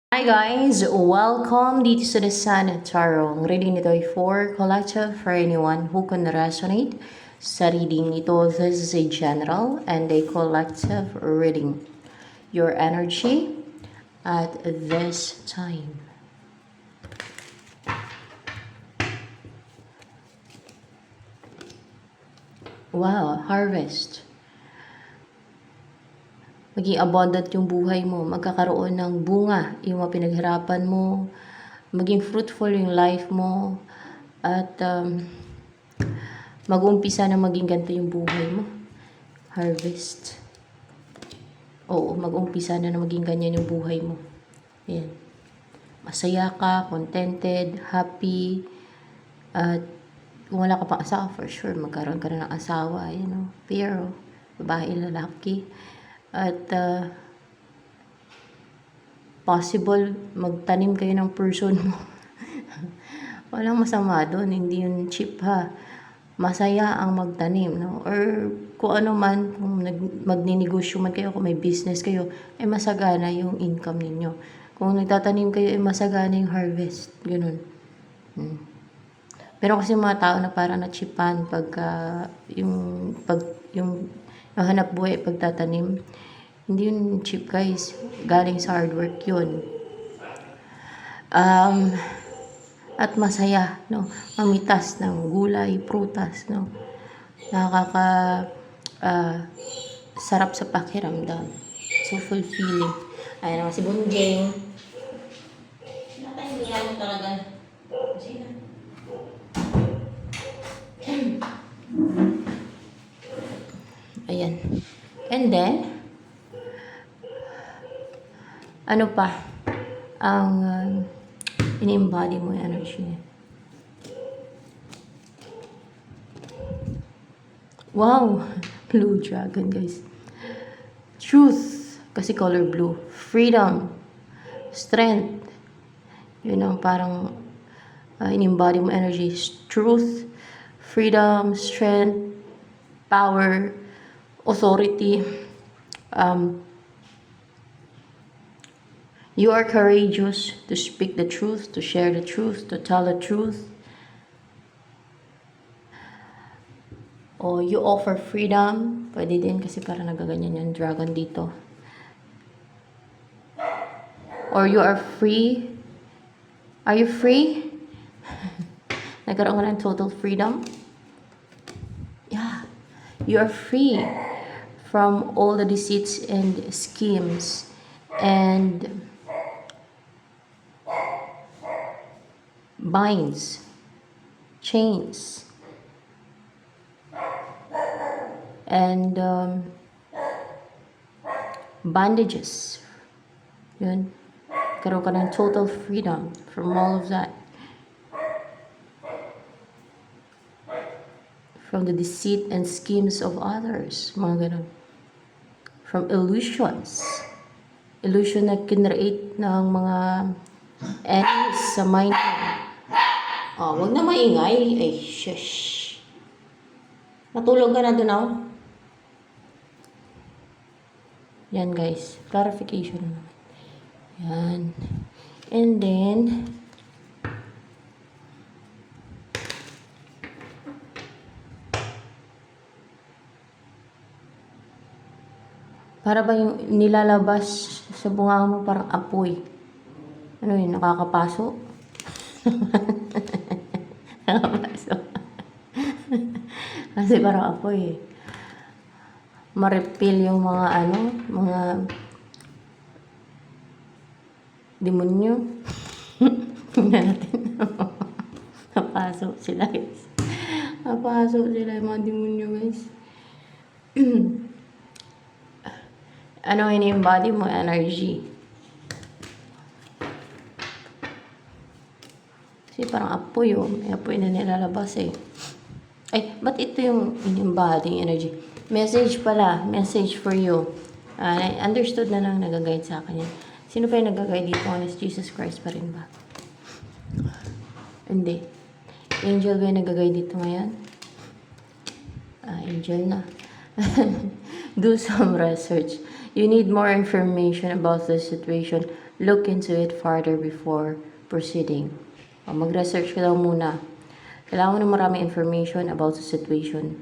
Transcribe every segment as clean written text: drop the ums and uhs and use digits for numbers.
Hi guys! Welcome dito sa The Sun Tarot. Ang reading nito ay for collective for anyone who can resonate sa reading ito. This is a general and a collective reading. Your energy at this time. Wow, harvest. Maging abundant yung buhay mo. Magkakaroon ng bunga yung mga pinaghirapan mo. Maging fruitful yung life mo. At mag-uumpisa na maging ganito yung buhay mo. Harvest. Oo, mag-uumpisa na maging ganyan yung buhay mo. Ayan. Masaya ka, contented, happy. At kung wala ka pang asawa, for sure, magkaroon ka na ng asawa. Pero, babae, lalaki. At possible magtanim kayo ng person mo. Walang masama doon, hindi yun cheap ha. Masaya ang magtanim, no? Or kung ano man, kung magninegosyo man kayo, kung may business kayo, ay masagana yung income ninyo. Kung nagtatanim kayo, ay masagana yung harvest. Ganun. Pero kasi mga tao na parang nachipan yung hanap buhay pagtatanim. Hindi yun cheap guys. Galing sa hard work yun. At masaya, no? Mamitas ng gulay, prutas, no? Sarap sa pakiramdam. So fulfilling. Ayan naman si Bunjing. Natahindihan mo talaga. Sige na. Ayan. And then, ano pa? Ang in-embody mo yung energy niya. Wow! Blue dragon, guys. Truth. Kasi color blue. Freedom. Strength. Yun ang parang in-embody mo energy. Truth. Freedom. Strength. Power. Authority. You are courageous to speak the truth, to share the truth, to tell the truth. O you offer freedom. Pwede din kasi parang nagaganyan yung dragon dito. Or you are free. Are you free? Nagkaroon ka ng total freedom? Yeah. You are free from all the deceits and schemes and binds, chains, and bandages. Yun. Karoon ka ng total freedom from all of that. From the deceit and schemes of others. Mga ganun. From illusions. Illusion na kinreate ng mga enemies sa mind mo. Oh, wag na maingay. Ay, shush. Natulog ka na doon, oh. Yan, guys. Clarification naman. Yan. And then, para ba yung nilalabas sa bunga mo parang apoy? Ano yun? Nakakapaso? Nakakapaso. Kasi parang apoy eh. Ma-repel yung mga demonyo. Tingnan natin. Napasok sila guys. Napasok sila yung mga demonyo guys. Ano ini-embody mo? Energy. Kasi parang apoy oh. May apoy na nilalabas eh. Ay, ba't ito yung in-embody energy? Message pala. Message for you. I understood na lang nag-guide sa akin yan. Sino pa yung nag-guide dito? Honest Jesus Christ pa rin ba? Hindi. Angel ba yung nag-guide dito ngayon? Angel na. Do some research. You need more information about the situation. Look into it further before proceeding. Mag-research ka daw muna. Kailangan mo ng maraming information about the situation.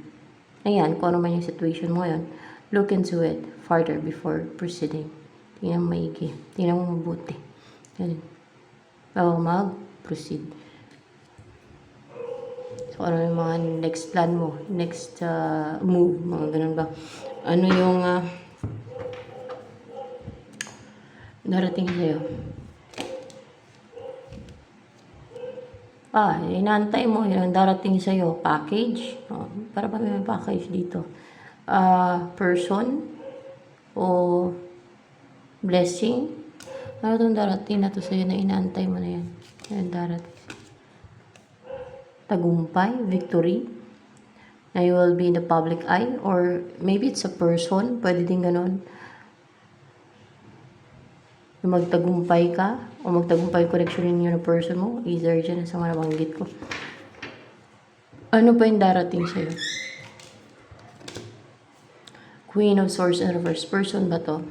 Ayan, kung ano man yung situation mo ngayon, look into it further before proceeding. Tingnan mo maigi. Tingnan mo mabuti. Ganun. Bago mag-proceed. So, ano yung mga next plan mo? Next move? Mga ganun ba? Ano yung darating sa'yo? Inaantay mo yung darating sa'yo. Package. Para ba may package dito? Person o blessing. Ano itong darating na to sa'yo na inaantay mo na yan? Yan darating. Tagumpay, victory. Na you will be in the public eye. Or maybe it's a person. Pwede din ganun. Magtagumpay ka o magtagumpay correction yun yung person mo, either dyan sa mga nabanggit ko. Ano pa yung darating sa'yo? Queen of Swords and Reverse. Person ba to?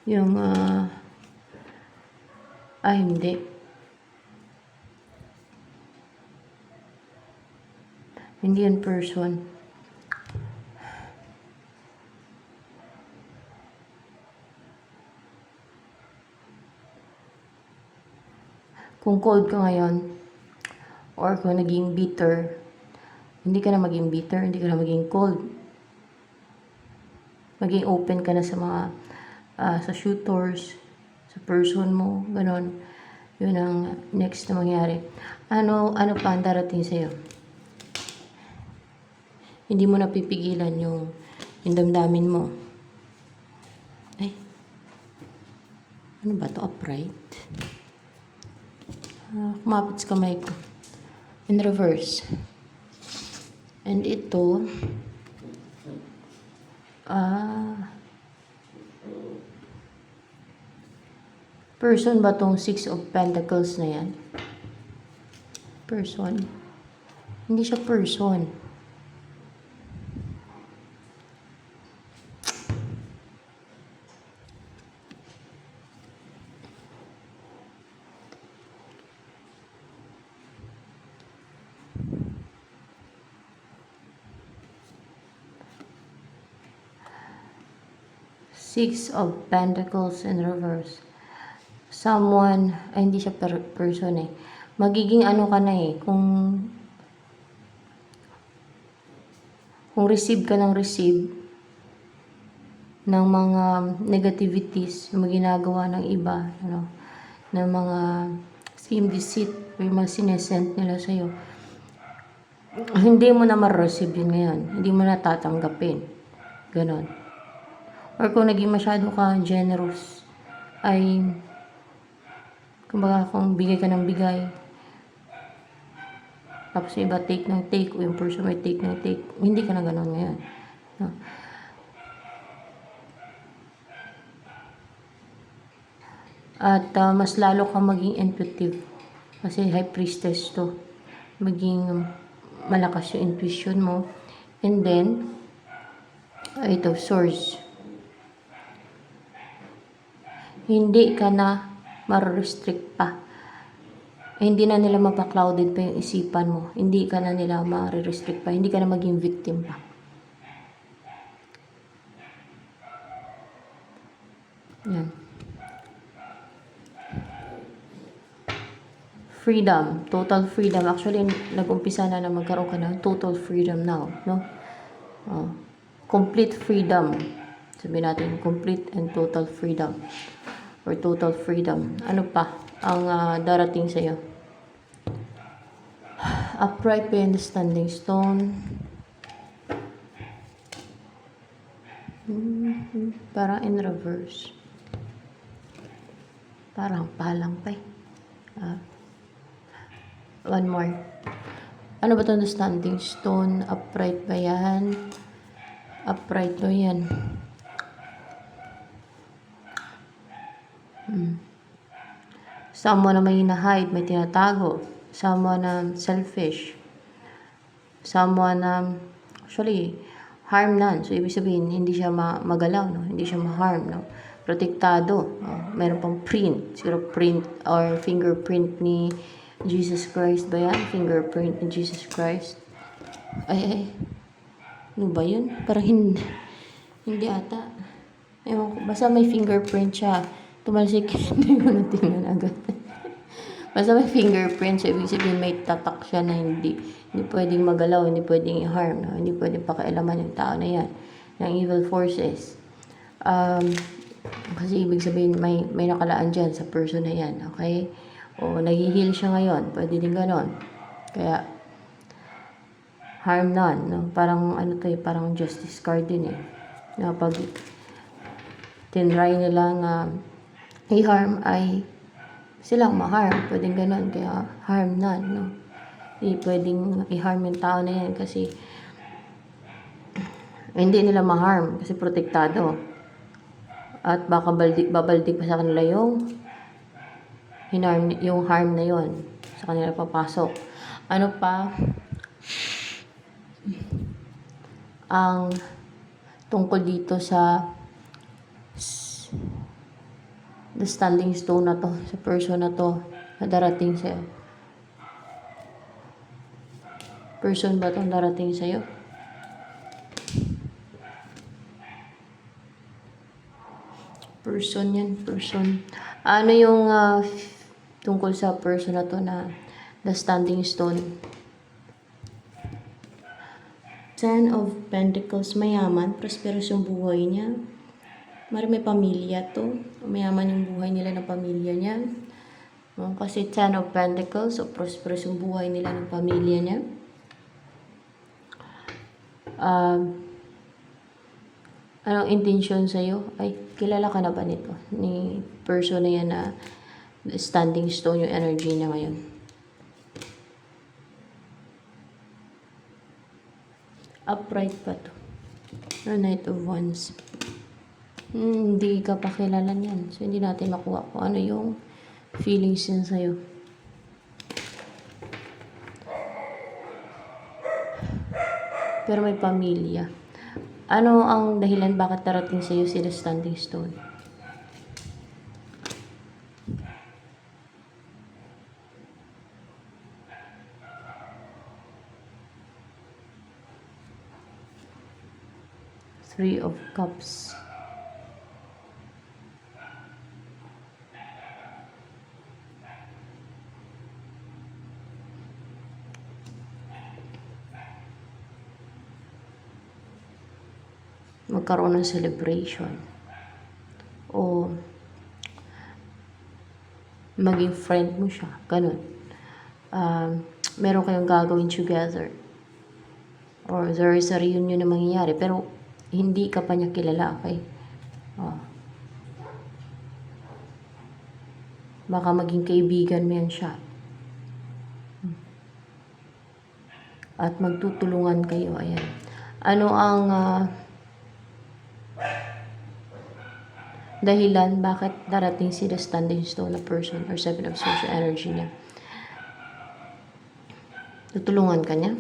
Yung hindi. Hindi yan person. Kung cold ka ngayon, or kung naging bitter, hindi ka na maging bitter, hindi ka na maging cold. Maging open ka na sa mga, sa shooters, sa person mo, ganon. Yun ang next na mangyari. Ano pa ang darating sa'yo? Hindi mo napipigilan yung damdamin mo. Ay, ano ba to? Upright? Kumapit sa kamay ko. In reverse. And ito, person ba tong 6 of Pentacles na yan? Person. Hindi siya person. Six of Pentacles in reverse. Someone, hindi siya person eh. Magiging ano ka na eh, kung receive ka ng receive ng mga negativities, yung ginagawa ng iba, ano, ng mga scheme deceit, yung mga sinesend nila sa'yo. Hindi mo na ma-receive yun ngayon. Hindi mo na tatanggapin. Ganon. Or kung naging masyado ka generous, ay kumbaga kung bigay ka ng bigay, tapos yung iba take ng take, o yung person may take ng take, hindi ka na ganon ngayon. No? At mas lalo ka maging intuitive. Kasi high priestess to. Maging malakas yung intuition mo. And then, ito, source. Hindi ka na ma-restrict pa. Hindi na nila mapaklouded pa yung isipan mo. Hindi ka na nila ma-restrict pa. Hindi ka na maging victim pa. Yan. Freedom. Total freedom. Actually, nag-umpisa na magkaroon ka ng total freedom now. No? Complete freedom. Sabihin natin, complete and total freedom. Or total freedom. Ano pa ang darating sa'yo? Upright pa yung standing stone. Parang in reverse. Parang palang pa eh. One more. Ano ba ito na standing stone? Upright ba yan? Upright no yan. Someone na may hide, may tinatago. Someone na selfish. Someone na actually harm none. So ibig sabihin hindi siya magalaw, no? Hindi siya ma-harm, no? protektado. Meron pang print. Siguro print or fingerprint ni Jesus Christ ba yan? Fingerprint ni Jesus Christ. Ay. Ano ba yun? Parang hindi. Hindi ata. Ewan ko. Basta may fingerprint siya. Tumalsik. Hindi mo na tingnan agad. Basta may fingerprint. So, ibig sabihin may tatak siya na hindi pwedeng magalaw, hindi pwedeng i-harm, no? Hindi pwedeng pakialaman yung tao na yan ng evil forces. Kasi ibig sabihin may nakalaan dyan sa person na yan. Okay? O nag-heal siya ngayon. Pwede din ganon. Kaya harm none, no? Parang ano to eh, parang justice card din eh. Na pag tinry nilang i-harm ay silang ma-harm, pwedeng ganon, kaya harm none, no? Hindi pwedeng i-harm yung tao na yan kasi hindi nila ma-harm kasi protektado. At baka babaldik pa sa kanila yung harm na yon sa kanila papasok. Ano pa ang tungkol dito sa the standing stone na to, sa person na to na darating sa'yo? Person ba itong darating sa'yo? Person yan, person. Ano yung tungkol sa person na to na the standing stone? Ten of Pentacles, mayaman, prosperous yung buhay niya. May pamilya to. Mayaman yung buhay nila ng pamilya niya. Kasi Ten of Pentacles, so prosperous yung buhay nila ng pamilya niya. Anong intention sa'yo? Ay, kilala ka na ba nito? Ni person na yan na standing stone yung energy niya ngayon. Upright pa to. Knight of Wands. Hindi ka pa kilala niyan. So, hindi natin makuha kung ano yung feelings niya sa'yo. Pero may pamilya. Ano ang dahilan bakit darating sa'yo sila standing stone? Three of Cups. Magkaroon ng celebration. O maging friend mo siya. Ganun. Meron kayong gagawin together. Or there is a reunion na mangyayari. Pero hindi ka pa niya kilala, okay? Baka maging kaibigan mo yan siya. At magtutulungan kayo, ayan. Ano ang dahilan bakit darating si the standing stone na person or Seven of Swords energy niya? Tutulungan ka niya?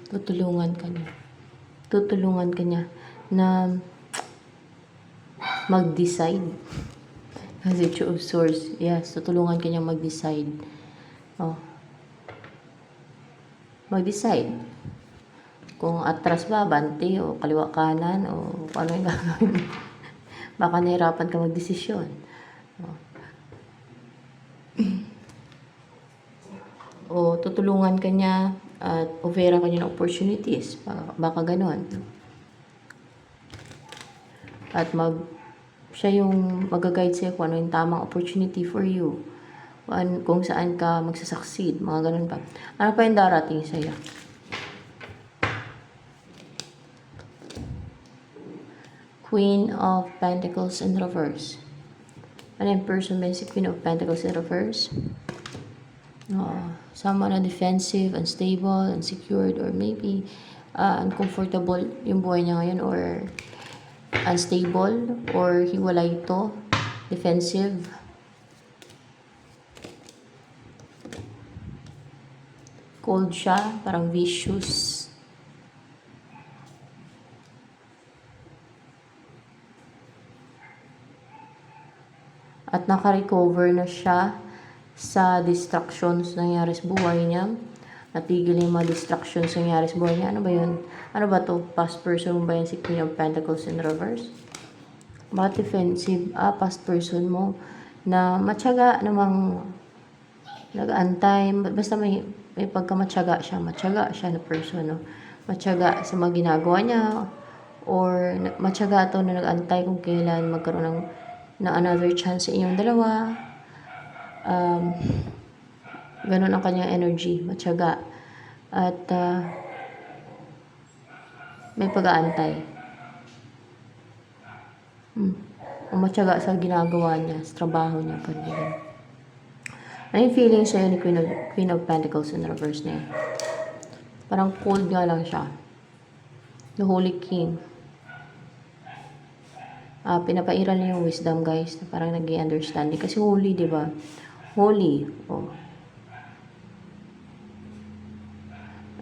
Tutulungan ka niya. Tutulungan ka niya na mag-decide. Kasi Two of Swords, yes, tutulungan ka niya mag-decide. Mag-decide. Kung atras ba, bante, o kaliwa kanan, o ano yung gagawin. Baka nahirapan ka mag-desisyon. O tutulungan ka niya at offeran ka niya ng opportunities. Baka ganon. At siya yung mag-guide sa'yo kung ano yung tamang opportunity for you. Kung saan ka magsasucceed. Mga ganon pa. Ano pa yung darating sa'yo? Queen of Pentacles in reverse. Ano yung person ba si Queen of Pentacles in reverse? Someone na defensive, unstable, unsecured, or maybe uncomfortable yung buhay niya ngayon, or unstable, or hiwalay ito, defensive. Cold siya, parang vicious. At naka-recover na siya sa distractions nangyari sa buhay niya. Natigil yung mga distractions nangyari sa buhay niya. Ano ba yun? Ano ba to? Past person ba yan si Queen of Pentacles in reverse? Bakit defensive? Past person mo na matyaga namang nag-antay. Basta may pagkamatyaga siya na person, no? Matyaga sa mga ginagawa niya, or matyaga to na nag-antay kung kailan magkaroon ng another chance sa inyong dalawa. Ganun ang kanyang energy, matyaga. At may pag-aantay. Matyaga sa ginagawa niya, sa trabaho niya. Ano yung feeling sa'yo ni Queen of Pentacles in reverse na yun? Parang cold nga lang siya. The Holy King. Pinapairal niya yung wisdom, guys. Na parang nag-i-understanding. Kasi holy, di ba? Holy. Oh.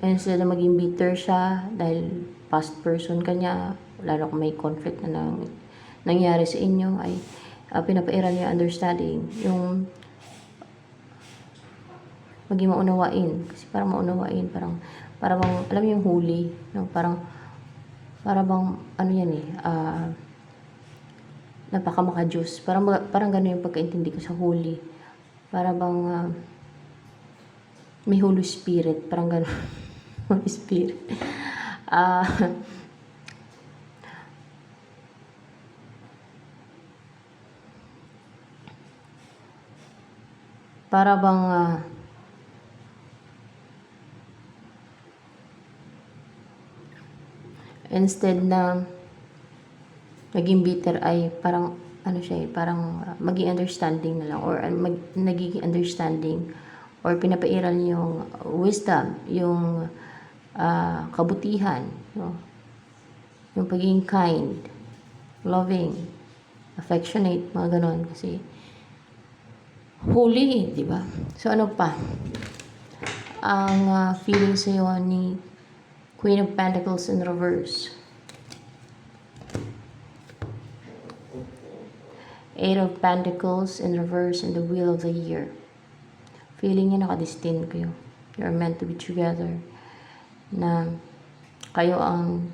And instead na maging bitter siya dahil past person ka niya, lalo kung may conflict na nangyari sa inyo, ay pinapairal niya understanding. Yung maging maunawain. Kasi parang maunawain, parang alam yung holy, no? Parang ano yan napakamaka-Diyos. Parang gano'n yung pagkaintindi ko sa holy. Parang may Holy Spirit. Parang gano'n. Holy Spirit. Para bang instead na naging bitter ay parang ano siya parang maging understanding na lang, or nagiging understanding, or pinapairal yung wisdom, yung kabutihan, no? Yung pagiging kind, loving, affectionate, mga ganon. Kasi holy, di ba? So ano pa ang feeling sa'yo ni Queen of Pentacles in reverse? Eight of Pentacles in reverse and the Wheel of the Year. Feeling niya nakadestined kayo. You're meant to be together. Na kayo ang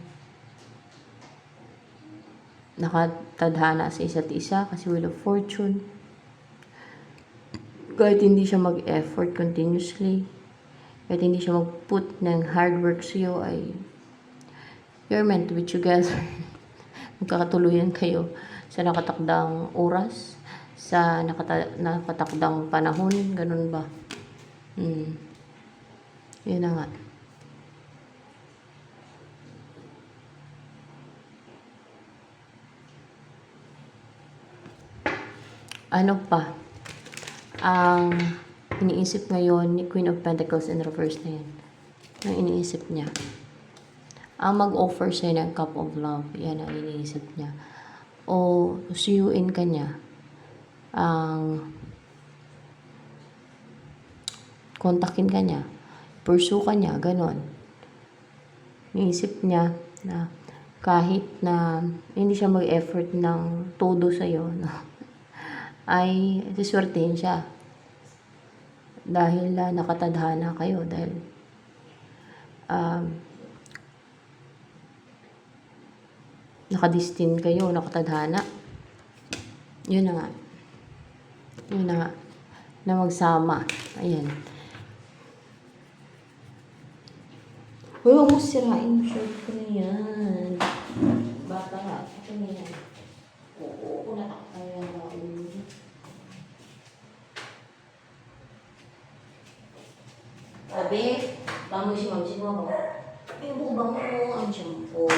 nakatadhana sa isa't isa kasi Wheel of Fortune. Kahit hindi siya mag-effort continuously, kahit hindi siya mag-put ng hard work sa'yo, ay you're meant to be together. Magkakatuluyan kayo sa nakatakdang oras, sa nakatakdang panahon, ganun ba? Yun na nga. Ano pa ang iniisip ngayon ni Queen of Pentacles in reverse na yan? Ang iniisip niya, ang mag-offer sa'yo ng cup of love, yan ang iniisip niya. O suyuin ka niya, ang kontakin ka niya, pursue ka niya, ganon. Iniisip niya na kahit na hindi siya mag-effort ng todo sa'yo, no? Ay siswertehin siya dahil nakatadhana kayo, dahil nakadestin kayo, nakatadhana. Yun na nga na magsama. Ayan. Huwag mo sirain yung shirt ko na yan. Bata nga, ito na yan. Oo, nataktayan na ako. Abe, bangun si Ma'am, sino ba? Ay, bubang mo ang shampoo.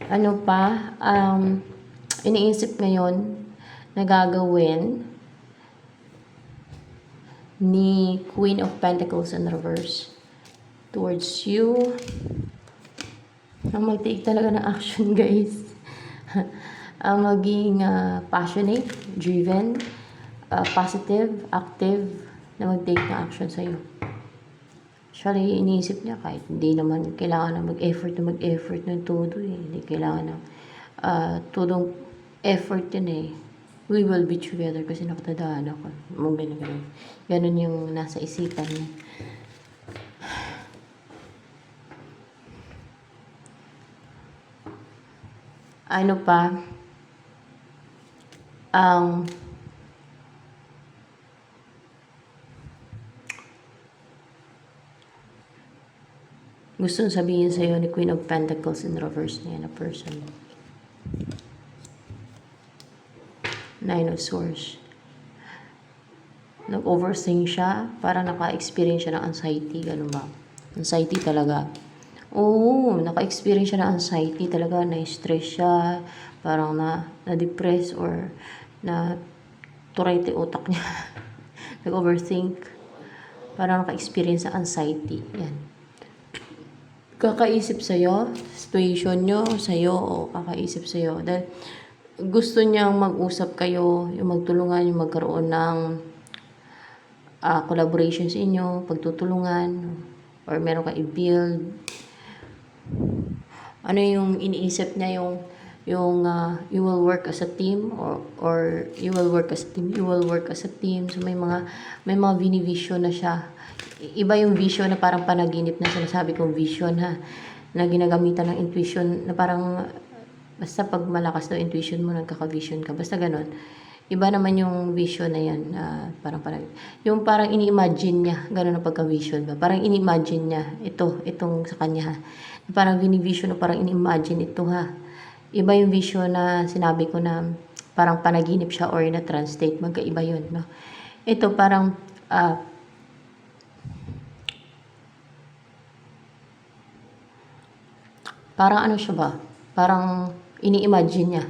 Ano pa, iniisip ngayon na gagawin ni Queen of Pentacles in reverse towards you. Ang mag-take talaga ng action, guys. Ang maging passionate, driven, positive, active, na mag-take ng action sa'yo. Actually, iniisip niya kahit hindi naman kailangan na mag-effort ng todo eh. Hindi kailangan ng tudong effort yun eh. We will be together kasi nakatadaan ako. Mga ganun. Ganun yung nasa isipan niya. Ano pa? Ang gusto sabihin sa'yo ni Queen of Pentacles in reverse niya na person. Nine of Swords. Nag-overthink siya, parang naka-experience siya ng anxiety, ganun ba? Anxiety talaga. Oo, naka-experience siya ng anxiety talaga, na-stress siya, parang na-depress or na-turete utak niya. Nag-overthink, parang naka-experience ng anxiety. Yan. Kakaisip sa'yo, situation nyo sa'yo, o kakaisip sa'yo. Dahil gusto niyang mag-usap kayo, yung magtulungan, yung magkaroon ng collaboration sa inyo, pagtutulungan, or meron kang i-build. Ano yung iniisip niya, yung you will work as a team, or you will work as a team, you will work as a team. So may mga vinivision na siya. Iba yung vision na parang panaginip na sinasabi kong vision ha, na ginagamitan ng intuition, na parang basta pag malakas daw intuition mo, nagkaka-vision ka. Basta ganon. Iba naman yung vision na yan. Yung parang ini-imagine niya. Ganon ang pagka-vision ba? Parang ini-imagine niya. Itong sa kanya ha. Parang vini-vision o parang ini-imagine ito ha. Iba yung vision na sinabi ko na parang panaginip siya or na-translate. Magkaiba yun. No? Ito parang parang ano siya ba? Parang ini-imagine niya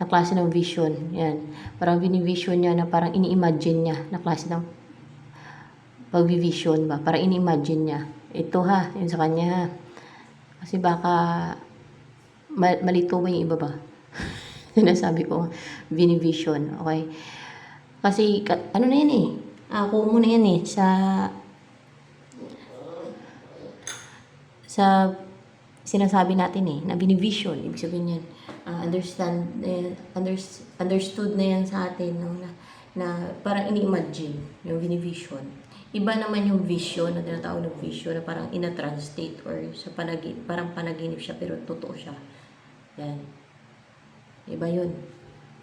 na klase ng vision. Yan. Parang vini-vision niya na parang ini-imagine niya na klase ng pag-vision ba? Parang ini-imagine niya. Ito ha, yun sa kanya ha. Kasi baka malito ba yung iba ba? Sinasabi ko, vini-vision. Okay? Kasi, ano na yan eh. Ako muna yan eh. Sa sinasabi natin eh, na binivision, ibig sabihin yan, understood na yan sa atin, no? na parang ini-imagine, yung binivision. Iba naman yung vision, na tinatawag ng vision, na parang ina-translate or sa parang panaginip siya, pero totoo siya. Yan. Iba yun.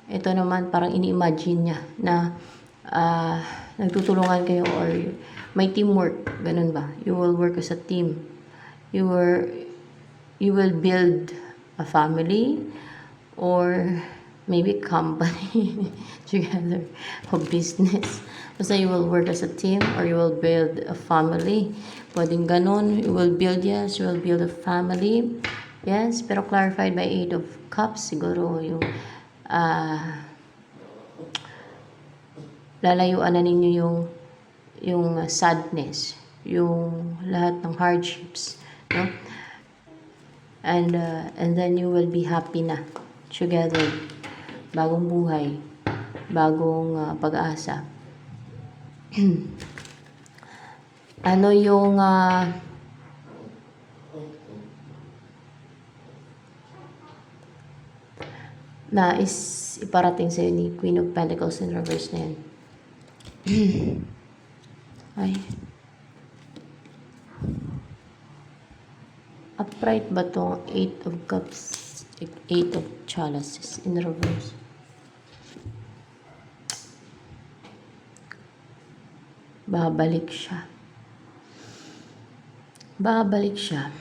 Ito naman, parang ini-imagine niya na nagtutulungan kayo or may teamwork, ganun ba? You will work as a team. You will build a family or maybe company together or business. Basta you will work as a team or you will build a family. Pwedeng ganun. You will build, yes, you will build a family. Yes, pero clarified by 8 of Cups. Siguro yung lalayuan na ninyo yung sadness, yung lahat ng hardships, no? And then you will be happy na together. Bagong buhay, bagong pag-asa. Ano yung nais iparating sa'yo ni Queen of Pentacles in reverse na yan? Ay. Upright ba itong 8 of Cups, 8 of Chalices in reverse? Babalik siya. Babalik siya.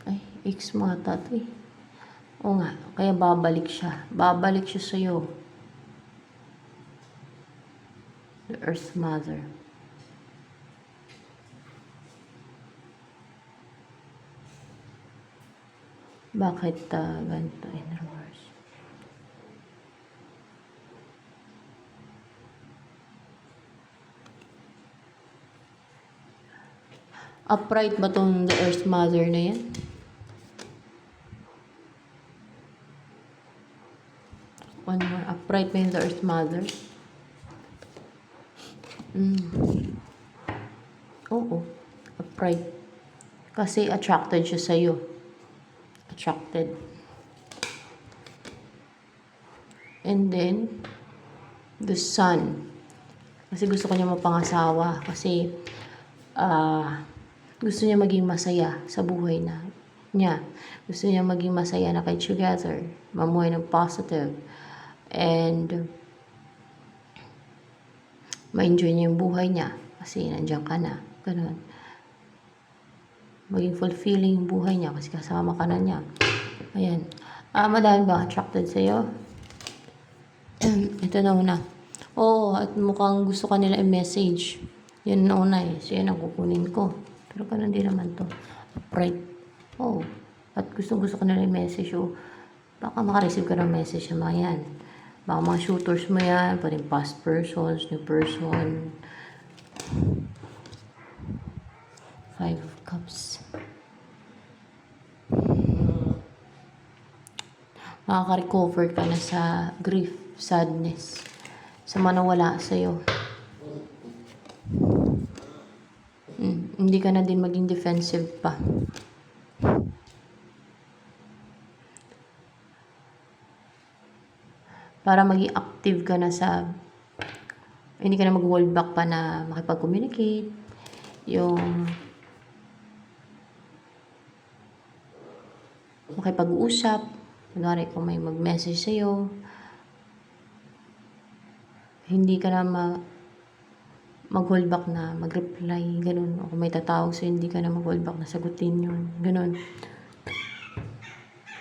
Ay, X mga tato eh. Oo nga, kaya babalik siya. Babalik siya sa'yo. The Earth Mother. Bakit ganito in reverse? Upright ba itong the Earth Mother na yan? One more. Upright ba yung the Earth Mother? Oo. Upright. Kasi attracted siya sa'yo. Attracted. And then, the Sun. Kasi gusto ko niya mapangasawa. Kasi, gusto niya maging masaya sa buhay niya. Gusto niya maging masaya na kayo together. Mamuhay ng positive. And, ma-enjoy niya yung buhay niya. Kasi, nandiyan ka na. Ganun. Maging fulfilling yung buhay niya kasi kasama ka na niya. Ayan. Madami ba attracted sa'yo? Ito na una. Oo, at mukhang gusto ka nila i-message. Yan na una eh. So, yan ang kukunin ko. Pero ganun din naman to. Upright. Oo. At gusto ka nila i-message. O, baka makareceive ka ng message sa mga yan. Baka mga shooters mo yan. Pwede past persons, new person. 5 of Cups. Makaka-recover ka na sa grief, sadness, sa manawala sa'yo. Hindi ka na din maging defensive pa. Para maging active ka na sa, hindi ka na mag-hold back pa na makipag-communicate. Yung makipag-usap. Kunwari, kung may mag-message sa'yo, hindi ka na mag-hold back na mag-reply, ganun. O kung may tatawag sa'yo, hindi ka na mag-hold back na sagutin yun, ganun.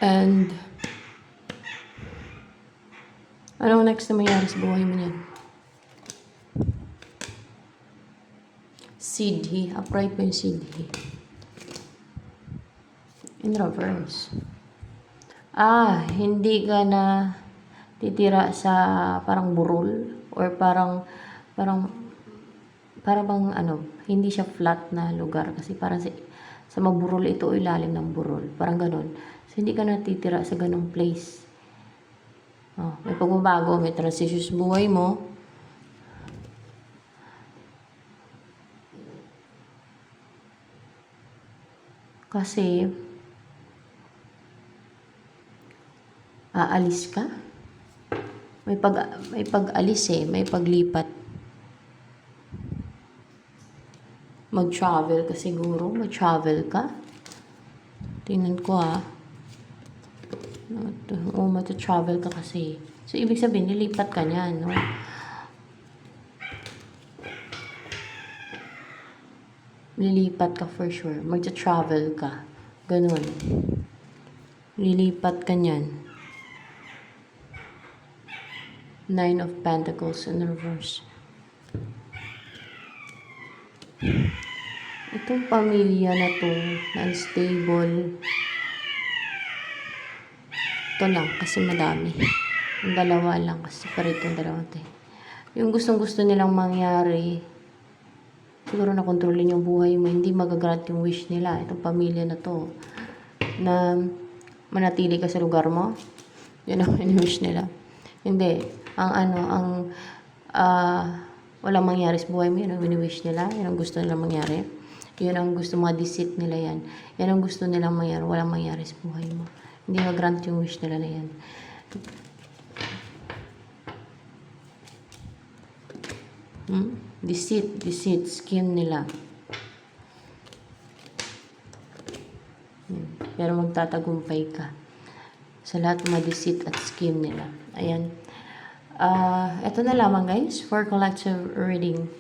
And, anong next na mangyari sa buhay mo niyan? Siddhi. Upright mo yung Siddhi. In reverse. Hindi ka na titira sa parang burol or parang bang hindi siya flat na lugar kasi parang sa maburol ito o ilalim ng burol. Parang ganun. So, hindi ka na titira sa ganung place. May pagbabago, may transition sa buhay mo. Kasi, aalis ka? May pag-alis may paglipat. Mag-travel ka siguro. Mag-travel ka. Tingnan ko mag-travel ka kasi. So, ibig sabihin, nilipat ka niyan, no? Lilipat ka for sure. Mag-travel ka. Ganun. Lilipat ka niyan. 9 of Pentacles in reverse. Itong pamilya na to, na unstable. Ito lang, kasi madami. Yung dalawa lang, kasi parito yung dalawa tayo. Yung gustong-gusto nilang mangyari, siguro na kontrolin yung buhay mo, hindi magagrant yung wish nila. Itong pamilya na to, na manatili ka sa lugar mo, yun ang wish nila. Hindi. Walang mangyari sa buhay mo, yun ang wini-wish nila, yun ang gusto nilang mangyari. Yun ang gusto, mga deceit nila yan. Yan ang gusto nilang mangyari, walang mangyari sa buhay mo. Hindi mag-grant yung wish nila na yan. Deceit, scheme nila. Pero magtatagumpay ka sa lahat ng mga deceit at scheme nila. Ayan. Ito na lamang guys for collective reading.